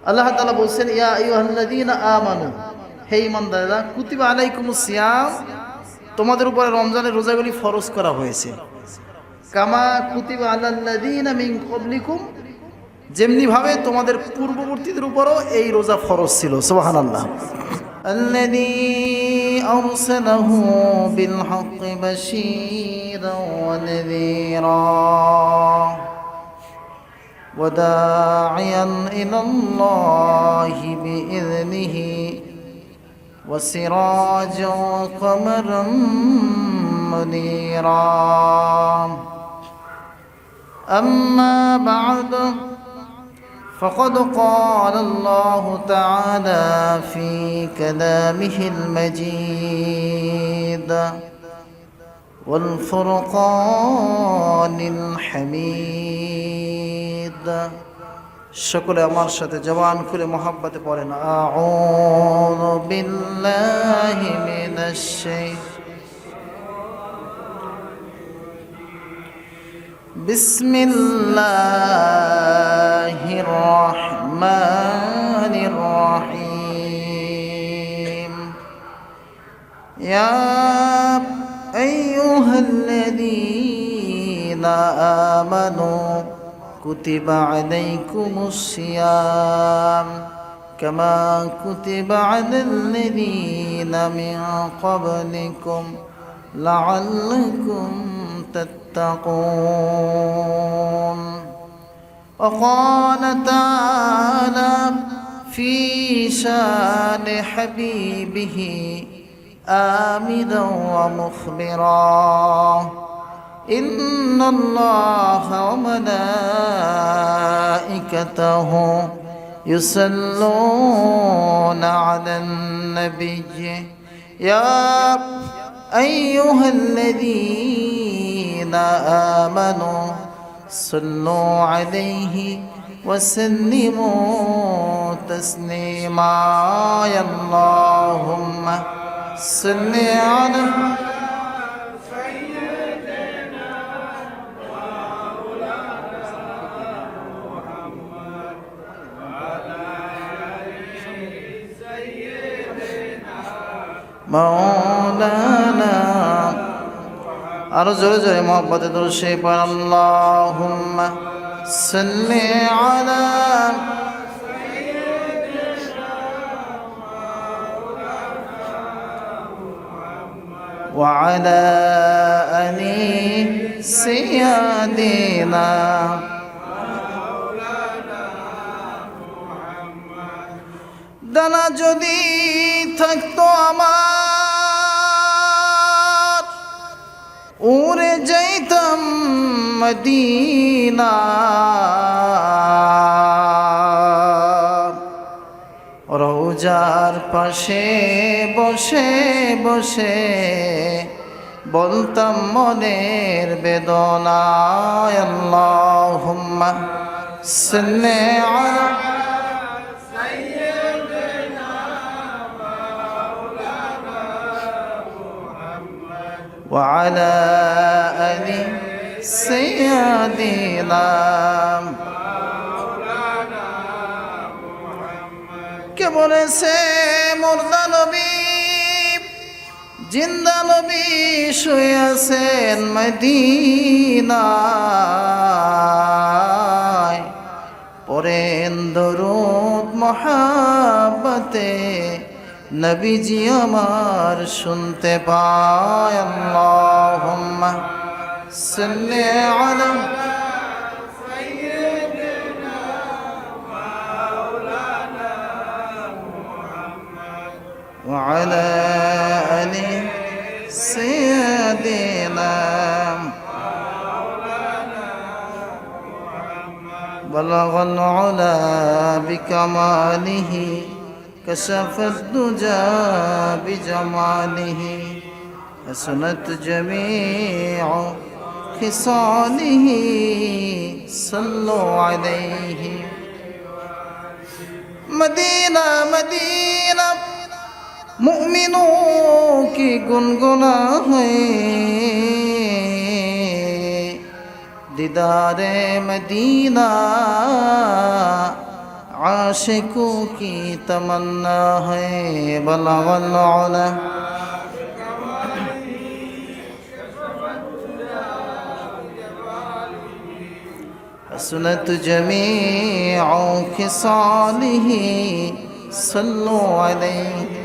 আল্লাহ তাআলা বলছেন, ইয়া আইয়ুহাল্লাযীনা আমানু, হে ঈমানদাররা, কুতিবা আলাইকুমুস সিয়াম, তোমাদের উপরে রমজানের রোজাগুলি ফরজ করা হয়েছে। কামা কুতিবা আলাল্লাযীনা মিন ক্বাবলিকুম, যেমনি ভাবে তোমাদের পূর্ববর্তীদের উপরও এই রোজা ফরজ ছিল। সুবহানাল্লাহ। আল্লাযী আরসালাহু বিল হাক্কি বাশীরাও ওয়া নাযীরা ওয়া দাঈয়ান ইলাল্লাহি বিইذনিহি ওয়া সিরাজাও ওয়া কমারাম মুনীরা। أما بعد فقد قال الله تعالى في كلامه المجيد والفرقان الحميد। সকলে আমার সাথে জবান খুলে মহব্বতে পড়েন, আউযু বিল্লাহি মিনাশ শাইতানির বিসমিল্লাহির রহমানির রহিম। ইয়া আইয়ুহাল্লাযীনা আমানু কুতিবা আলাইকুমুস সিয়াম কামা কুতিবা আলাল্লাযীনা মিন ক্বাবলিকুম লাআল্লাকুম تتقون। وقال تعالى في شان حبيبه آمنا ومخبرا، إن الله وملائكته يصلون على النبي يا أيها الذين آمنوا صلوا عليه وسلموا تسليما، يا اللهم صل على سيدنا محمد وعلى آل سيدنا مولانا। আর জোরে জোরে মহব্বতে দুরূদ শরীফ পড়েন, আল্লাহুম্মা সাল্লি আলা সাইয়্যিদিনা মাওলানা মুহাম্মদ ওয়া আলা আলি সাইয়্যিদিনা মাওলানা মুহাম্মদ। দানা যদি থাকতো আমার, উড়ে যাইতাম মদিনা, রওজার পাশে বসে বসে বলতাম মনের বেদনা। আল্লাহুম্মা সাল্লি আলা وعلى آل سيدنا مولانا محمد। কে বলেছে মুর্দা নবী জিন্দা নবী শুয়ে আছেন মদিনায়, পড়েন দরুদ মহাব্বতে নবীজি আমার শুনতে পায়। আল্লাহুম্মা সাল্লি আলা সাইয়্যিদিনা মাওলানা মুহাম্মদ ওয়া আলা আলি সাইয়্যিদিনা মাওলানা মুহাম্মদ। বালাগাল উলা বিকামালিহি كشف الدجى بجماله حسنت جميع خصاله صلوا عليه। مدینہ مدینہ मुमिनों की गुनगुना है, दीदारे मदीना आशिकों की तमन्ना है बलगल उला हसनत जमीउ खिसालिही सल्लु अलैहि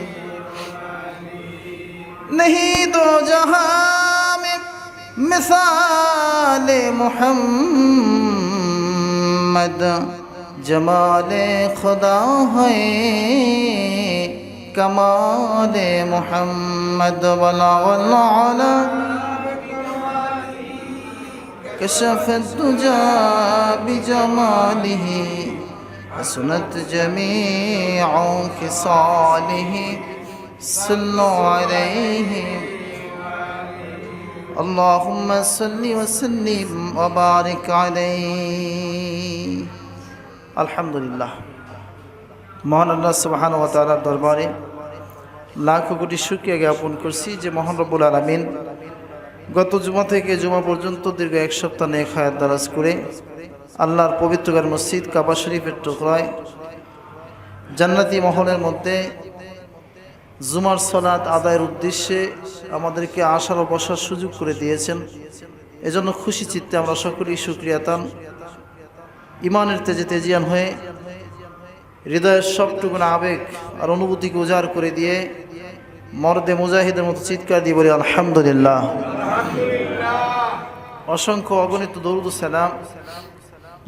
नहीं दो जहां में मिसाल मुहम्मद जमाले खुदा है कमाले मुहम्मद बलगल उला कशफत दुजा बिजमालिही हसनत जमीउ खिसालिही सल्लु अलैहि अल्लाहुम्मा सल्लि व सल्लिम व बारिक अलैहि। আলহামদুলিল্লাহ, মহান আল্লাহ সুবহানাহু ওয়া তাআলার দরবারে লাখো কোটি শুকরিয়া জ্ঞাপন করছি যে মহান রব্বুল আলামিন গত জুমা থেকে জুমা পর্যন্ত দীর্ঘ এক সপ্তাহ নেক হায়াত দারাজ করে আল্লাহর পবিত্রগার মসজিদ কাবা শরীফের টুকরায় জান্নাতি মহলের মধ্যে জুমার সালাত আদায়ের উদ্দেশ্যে আমাদেরকে আসার ও বসার সুযোগ করে দিয়েছেন। এজন্য খুশি চিত্তে আমরা সকলেই শুকরিয়াতান ইমানের তেজে তেজিয়ান হয়ে হৃদয়ের সবটুকুন আবেগ আর অনুভূতিকে উজাড় করে দিয়ে মর্দে মুজাহিদের মতো চিৎকার দিয়ে বলি আলহামদুলিল্লাহ। অসংখ্য অগণিত দরুদ ও সালাম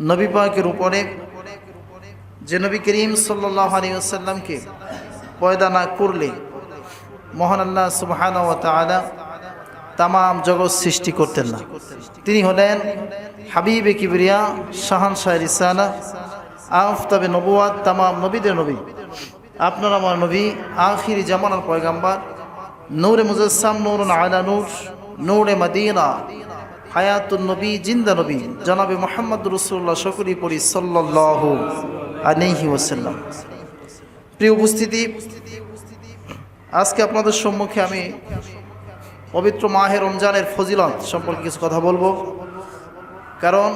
নবী পাকের উপরে যে নবী করিম সাল্লাল্লাহু আলাইহি ওয়াসাল্লামকে পয়দা না করলে মহান আল্লাহ সুবহানাহু ওয়া তাআলা তাম জগৎ সৃষ্টি করতেন না। তিনি হলেন হাবিবে কিবরিয়া, শাহানশাহ রিসালা, আফতাবে নবুয়াত, তাম নবীদের নবী, আপনার আমার নবী, আখিরি জামানার পয়গাম্বার, নূরে মুজাসসাম, নূরুন আলা নূর, নূরে মদিনা, হায়াতুন নবী, জিন্দা নবী জনাবে মুহাম্মদুর রাসূলুল্লাহ সকলেই পড়ি সাল্লাল্লাহু আলাইহি ওয়াসাল্লাম। প্রিয় উপস্থিতি, আজকে আপনাদের সম্মুখে আমি পবিত্র মাহে রমজানের ফজিলত সম্পর্কে কিছু কথা বলবো। কারণ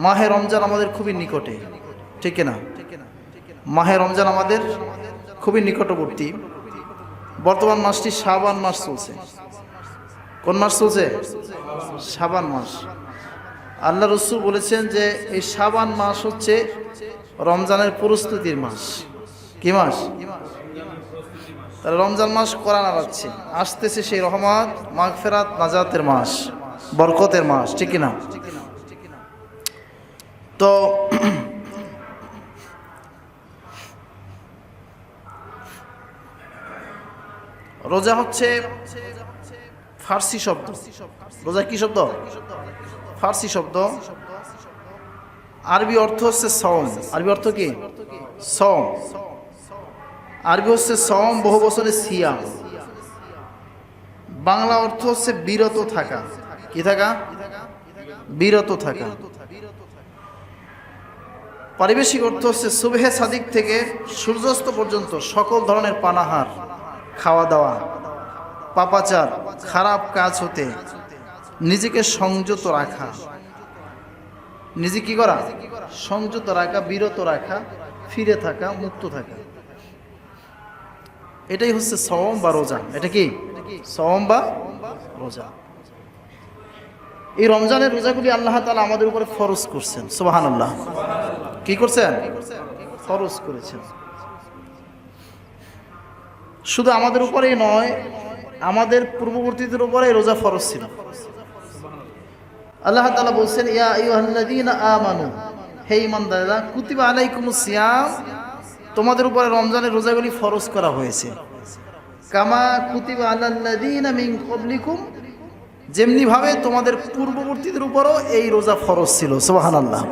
মাহে রমজান আমাদের খুবই নিকটে, ঠিক না? মাহে রমজান আমাদের খুবই নিকটবর্তী। বর্তমান মাসটি শাবান মাস চলছে। কোন মাস চলছে? শাবান মাস। আল্লাহ রাসূল বলেছেন যে এই শাবান মাস হচ্ছে রমজানের প্রস্তুতির মাস। কি মাস? তাহলে রমজান মাস কোরআন আনাচ্ছে, আসতেছে সেই রহমত, মাগফিরাত, নাজাতের মাস, বরকতের মাস, ঠিক না? তো রোজা হচ্ছে ফার্সি শব্দ। রোজা কি শব্দ? ফার্সি শব্দ। আরবি অর্থ হচ্ছে সওম। আরবি অর্থ কি? সওম। আরবি হচ্ছে সওম, বহু বছরের সিয়াম। বাংলা অর্থ হচ্ছে বিরত থাকা। কি থাকা? বিরত থাকা। পারিবেশিক অর্থ হচ্ছে সুবহে সাদিক থেকে সূর্যাস্ত পর্যন্ত সকল ধরনের পানাহার, খাওয়া দাওয়া, পাপাচার, খারাপ কাজ হতে নিজেকে সংযত রাখা। নিজে কি করা? সংযত রাখা, বিরত রাখা, ফিরে থাকা, মুক্ত থাকা। এটাই হচ্ছে সওম বা রোজা। এটা কি? সওম বা রোজা। এই রমজানের রোজাগুলি আল্লাহ তাআলা আমাদের উপরে ফরজ করছেন। সুবহানাল্লাহ। কি করছেন? ফরজ করেছেন। শুধু আমাদের উপরেই নয়, আমাদের পূর্ববর্তীদের উপরে রোজা ফরজ ছিল। আল্লাহ তাআলা বলছেন, ইয়া আইয়ুহাল্লাযীনা আমানু, হে ঈমানদাররা, কুতিবা আলাইকুমুস সিয়াম, তোমাদের উপরে রমজানের রোজাগুলি ফরজ করা হয়েছে। কামা কুতিবা আলাল্লাযীনা মিন ক্বাবলিকুম, যেমনি ভাবে তোমাদের পূর্ববর্তীদের উপরও এই রোজা ফরজ ছিল। সুবহানাল্লাহ।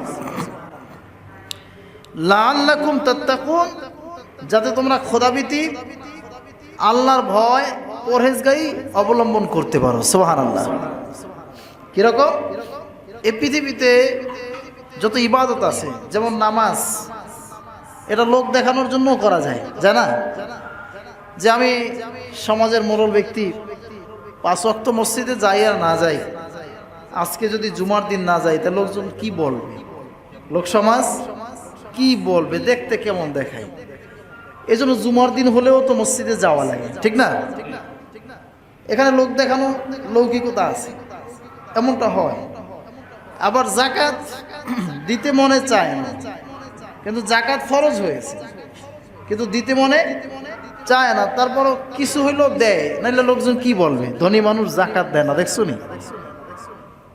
লাআল্লাকুম তাত্তাকুন, যাতে তোমরা খোদাভীতি, আল্লাহর ভয়, পরহেজগারি অবলম্বন করতে পারো। সুবহানাল্লাহ। কিরকম? এই পৃথিবীতে যত ইবাদত আছে, যেমন নামাজ, এটা লোক দেখানোর জন্য করা যায়, যায় না? যে আমি সমাজের মোড়ল ব্যক্তি, 5 ওয়াক্ত মসজিদে যাই আর না যাই, আজকে যদি জুমার দিন না যাই, তা লোকজন কি বলবে? লোক সমাজ কি বলবে, দেখতে কেমন দেখায়। এই জন্য জুমার দিন হলেও তো মসজিদে যাওয়া লাগে, ঠিক না? এখানে লোক দেখানো লৌকিকতা আছে, এমনটা হয়। আবার জাকাত দিতে মনে চায় না, কিন্তু জাকাত ফরজ হয়েছে, কিন্তু দিতে মনে চায় না, তারপরও কিছু হইলেও দেয়, নাইলে লোকজন কি বলবে, ধনী মানুষ জাকাত দেয় না, দেখছো নি?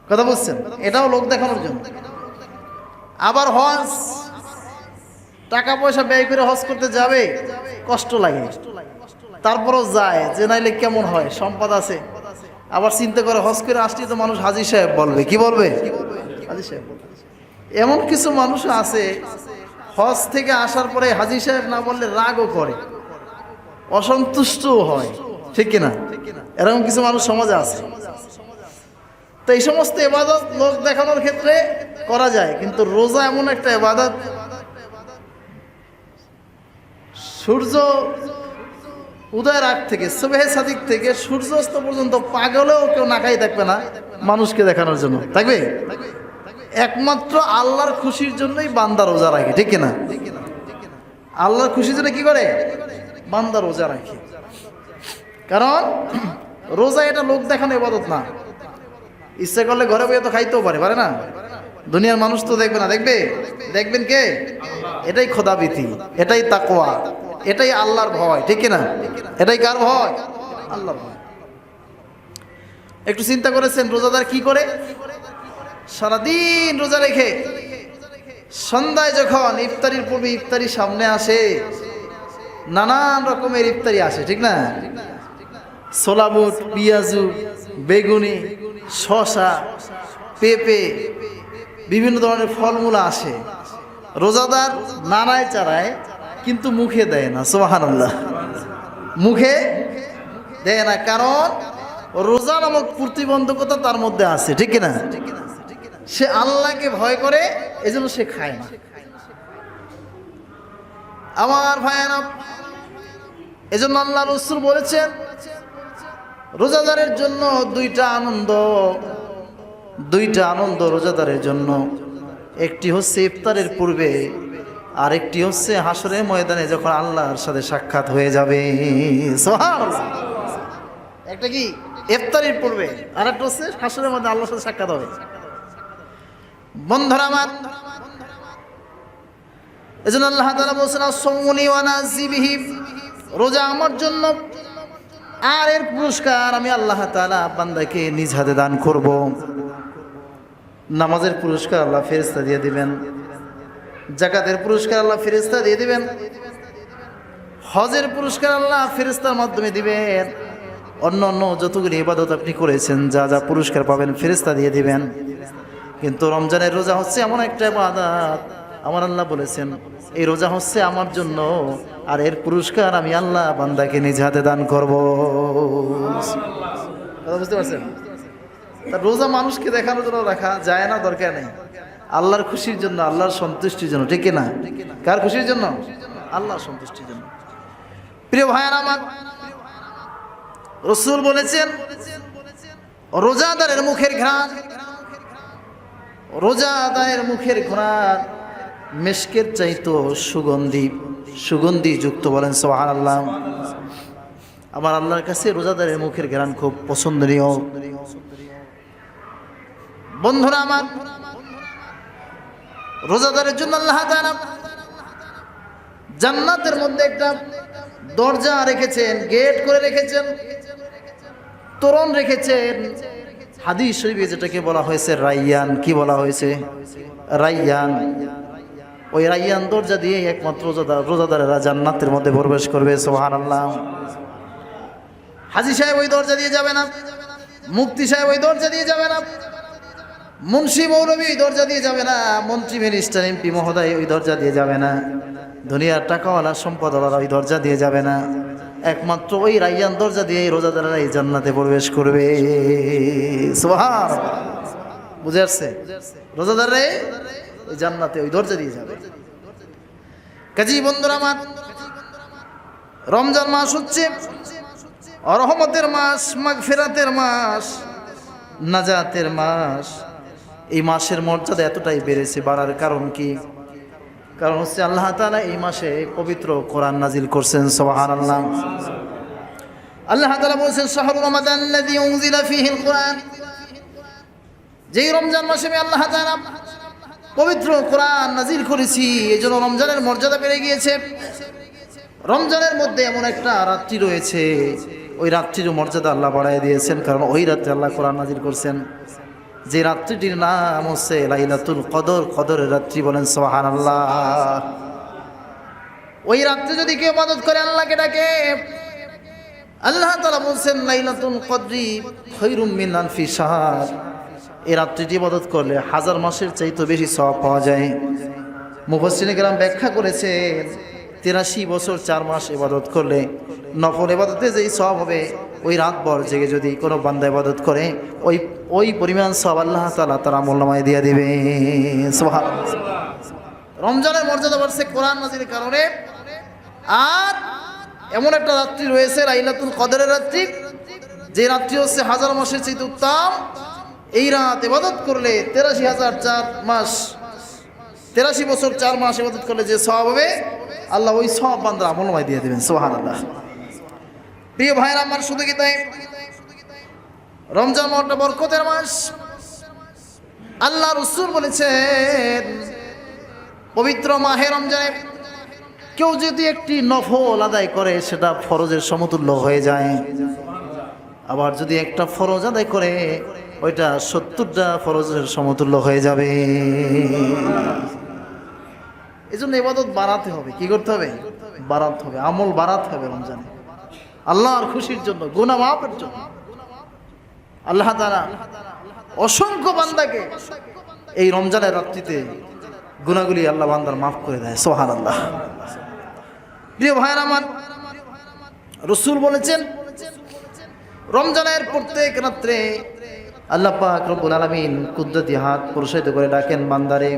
কথা বলছেন, এটাও লোক দেখানোর জন্য। আবার হজ, টাকা পয়সা ব্যয় করে হজ করতে যাবে, কষ্ট লাগে, তারপরও যায়, যে নাইলে কেমন হয়, সম্পদ আছে। আবার চিন্তা করে হজ করে আসলে তো মানুষ হাজী সাহেব বলবে, কি বলবে? হাজী সাহেব। এমন কিছু মানুষ আছে হজ থেকে আসার পরে হাজী সাহেব না বললে রাগও করে, অসন্তুষ্টও হয়, ঠিক কিনা? এরকম কিছু মানুষ সমাজে আছে। তো এই সমস্ত ইবাদত লোক দেখানোর ক্ষেত্রে করা যায়, কিন্তু রোজা এমন একটা ইবাদত, সূর্য উদয়ের আগ থেকে, সুবহে সাদিক থেকে সূর্য অস্ত পর্যন্ত পাগলেও কেউ না খাই থাকবে না মানুষকে দেখানোর জন্য, থাকবে? একমাত্র আল্লাহর খুশির জন্যই বান্দা রোজা রাখে, ঠিক কিনা? আল্লাহর খুশির জন্য কি করে? বান্দা রোজা রাখে। কারণ রোজা এটা লোক দেখানো ইবাদত না। ইচ্ছা করলে ঘরে বসে তো খাইতেও পারে না? দুনিয়ার মানুষ তো দেখবে না, দেখবে? দেখবেন কে? এটাই খোদাবিধি, এটাই তাকওয়া, এটাই আল্লাহর ভয়, ঠিক কিনা? এটাই কার ভয়? আল্লাহর ভয়। একটু চিন্তা করেছেন রোজাদার কি করে? সারাদিন রোজা রেখে সন্ধ্যায় যখন ইফতারির পূর্বে ইফতারি সামনে আসে, নানান রকমের ইফতারি আসে, ঠিক না? ছোলা বুট, পিঁয়াজু, বেগুনি, শসা, পেঁপে, বিভিন্ন ধরনের ফলমূল আসে। রোজাদার নানায় চারায়, কিন্তু মুখে দেয় না, সুবহানাল্লাহ, মুখে দেয় না। কারণ রোজা নামক প্রতিবন্ধকতা তার মধ্যে আছে, ঠিক কিনা? সে আল্লাহকে ভয় করে, এজন্য সে খায় না। আমার ভাইয়েরা, এজন্য আল্লাহ রাসূল বলেছেন রোজাদারের জন্য দুইটা আনন্দ রোজাদারের জন্য। একটি হচ্ছে ইফতারের পূর্বে, আর একটি হচ্ছে হাসরের ময়দানে যখন আল্লাহর সাথে সাক্ষাৎ হয়ে যাবে। সুবহানাল্লাহ। একটা কি ইফতারের পূর্বে, আর একটা হচ্ছে হাসরের মধ্যে আল্লাহর সাথে সাক্ষাৎ হবে। বন্ধুরা আমার, এজন্য আল্লাহ তাআলা বলেছেন আসসামুনি ওয়া নাজিবিহি, রোজা আমার জন্য, আর এর পুরস্কার আমি আল্লাহ তাআলা বান্দাকে নিজ হাতে দান করব। নামাজের পুরস্কার আল্লাহ ফেরেশতা দিয়ে দিবেন, যাকাতের পুরস্কার আল্লাহ ফেরেশতা দিয়ে দিবেন, হজের পুরস্কার আল্লাহ ফেরেশতার মাধ্যমে দিবেন, অন্য যতগুলি ইবাদত আপনি করেছেন যা যা পুরস্কার পাবেন ফেরেশতা দিয়ে দিবেন। কিন্তু রমজানের রোজা হচ্ছে এমন একটা ইবাদত, আমার আল্লাহ বলেছেন এই রোজা হচ্ছে আমার জন্য, আর এর পুরস্কার আমি আল্লাহ বান্দাকে নিজ হাতে দান করব। কথা বুঝতে পারছেন? তার রোজা মানুষকে দেখানোর জন্য রাখা যায় না, দরকার নেই। আল্লাহর খুশির জন্য, আল্লাহর সন্তুষ্টির জন্য, ঠিক না? কার খুশির জন্য? আল্লাহর সন্তুষ্টির জন্য। প্রিয় ভাইয়েরা আমার, রাসূল বলেছেন রোজাদারের মুখের ঘ্রাণ, রোজাদারের মুখের ঘ্রাণ মিশকের চাইতো সুগন্ধি যুক্ত। বলেন সুবহানাল্লাহ। আমার আল্লাহর কাছে রোজাদারের মুখের ঘ্রাণ খুব পছন্দনীয়। বন্ধুরা আমার, রোজাদারের জন্য আল্লাহ তাআলা জান্নাতের মধ্যে একটা দরজা রেখেছেন, গেট করে রেখেছেন, তোরণ রেখেছেন। হাদিস শরীফে যেটাকে বলা হয়েছে রাইয়ান, কি বলা হয়েছে? রাইয়ান। ওই রাইয়ান দরজা দিয়ে একমাত্র রোজাদারেরা জান্নাতের মধ্যে প্রবেশ করবে। সুবহানাল্লাহ। হাজী সাহেব ওই দরজা দিয়ে যাবে না, মুফতি সাহেব ওই দরজা দিয়ে যাবে না, মুন্সি মৌলভী ওই দরজা দিয়ে যাবে না, মন্ত্রী মিনিস্টার এমপি মহোদয় ওই দরজা দিয়ে যাবে না, দুনিয়ার টাকাওয়ালা সম্পদওয়ালা ওই দরজা দিয়ে যাবে না। একমাত্র ওই রাইয়ান দরজা দিয়ে রোজাদাররা এই জান্নাতে প্রবেশ করবে। সুবহানাল্লাহ। বুঝে আসছে? রোজাদাররা ওই জান্নাতে ওই দরজা দিয়ে যাবে। কাজী বন্ধুরা আমার, রমজান মাস হচ্ছে রহমতের মাস, মাগফিরাতের মাস, নাজাতের মাস। এই মাসের মর্যাদা এতটাই বেড়েছে, বাড়ার কারণ কি? কারণ হচ্ছে আল্লাহ তাআলা এই মাসে পবিত্র কোরআন নাজিল করছেন। সুবহানাল্লাহ। আল্লাহ তাআলা বলেছেন শাহরু রমাদানাল্লাযী উনজিলা ফীহিল কুরআন, যেই রমজান মাসে আমি আল্লাহ তাআলা পবিত্র কোরআন নাজিল করেছি, এজন্য রমজানের মর্যাদা বেড়ে গিয়েছে। রমজানের মধ্যে এমন একটা রাত্রি রয়েছে, ওই রাত্রির মর্যাদা আল্লাহ বাড়ায় দিয়েছেন, কারণ ওই রাত্রে আল্লাহ কোরআন নাজিল করছেন। যে রাত্রিটির নাম হচ্ছে লাইলাতুল কদর, কদরের রাত্রি। বলেন সুবহানাল্লাহ। ওই রাত্রে যদি কেউ ইবাদত করে, আল্লাহকে ডাকে, আল্লাহ তাআলা বলছেন লাইলাতুল কদরি খায়রুম মিন আলফি শাহর। এই রাত্রিটি ইবাদত করলে 1000 মাসের চাইতে বেশি সওয়াব পাওয়া যায়। মুফাসসিরিনে কেরাম ব্যাখ্যা করেছেন 83 বছর 4 মাস ইবাদত করলে নফল ইবাদতে যেই সওয়াব হবে, ওই রাতভর জেগে যদি কোনো বান্দা ইবাদত করে, ওই পরিমাণ সওয়াব আল্লাহ তাআলা তার আমলনামায় দিয়ে দিবে। সুবহানাল্লাহ। রমজানের মর্যাদা বাড়ছে কোরআন নাজিলের কারণে। আর এমন একটা রাত্রি রয়েছে লাইলাতুল কদরের রাত্রি, যে রাত্রি হচ্ছে 1000 মাসের চেয়ে উত্তম। এই রাত ইবাদত করলে 83 বছর 4 মাস ইবাদত করলে যে সওয়াব হবে, আল্লাহ ওই সওয়াব বান্দার আমলনামায় দিয়ে দিবেন। সুবহানাল্লাহ। প্রিয় ভাইরা আমার, শুধু কি তাই, রমজান মাসটা বরকতের মাস। আল্লাহ রাসূল বলেছেন পবিত্র মাহে রমজানে কেউ যদি একটি নফল আদায় করে, সেটা ফরজের সমতুল্য হয়ে যায়। আবার যদি একটা ফরজ আদায় করে, ওইটা 70টা ফরজের সমতুল্য হয়ে যাবে। এই জন্য ইবাদত বাড়াতে হবে। কি করতে হবে? বাড়াতে হবে, আমল বাড়াতে হবে রমজানে, আল্লাহর খুশির জন্য, গুনাহ মাফের জন্য। আল্লাহ তাআলা অসংখ্য বান্দাকে এই রমজানের রাত্রিতে গুনাহগুলি আল্লাহ বান্দার মাফ করে দেয়। সুবহানাল্লাহ। প্রিয় ভাইরা আমার, রাসূল বলেছেন রমজানের প্রত্যেক রাত্রে আল্লাহ পাক রব্বুল আলামিন কুদরতি হাত প্রসারিত করে ডাকেন, বান্দারে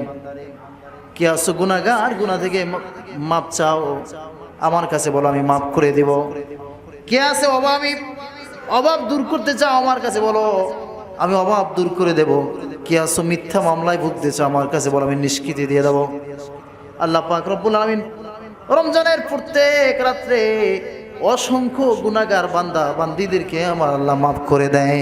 কে আছো গুনাহগার, গুনাহ থেকে মাপ চাও, আমার কাছে বলো, আমি মাফ করে দেব। কে আছে অভাবী, অভাব দূর করতে চাও, আমার কাছে বলো, আমি অভাব দূর করে দেব। কে আছো মিথ্যা মামলায় ভুগতেছো, আমার কাছে বলো, আমি নিষ্কৃতি দিয়ে দেব। আল্লাহ পাক রব্বুল আলামিন রমজানের প্রত্যেক রাত্রে অসংখ্য গুনাহগার বান্দা বান্দীদেরকে আমার আল্লাহ মাফ করে দেয়।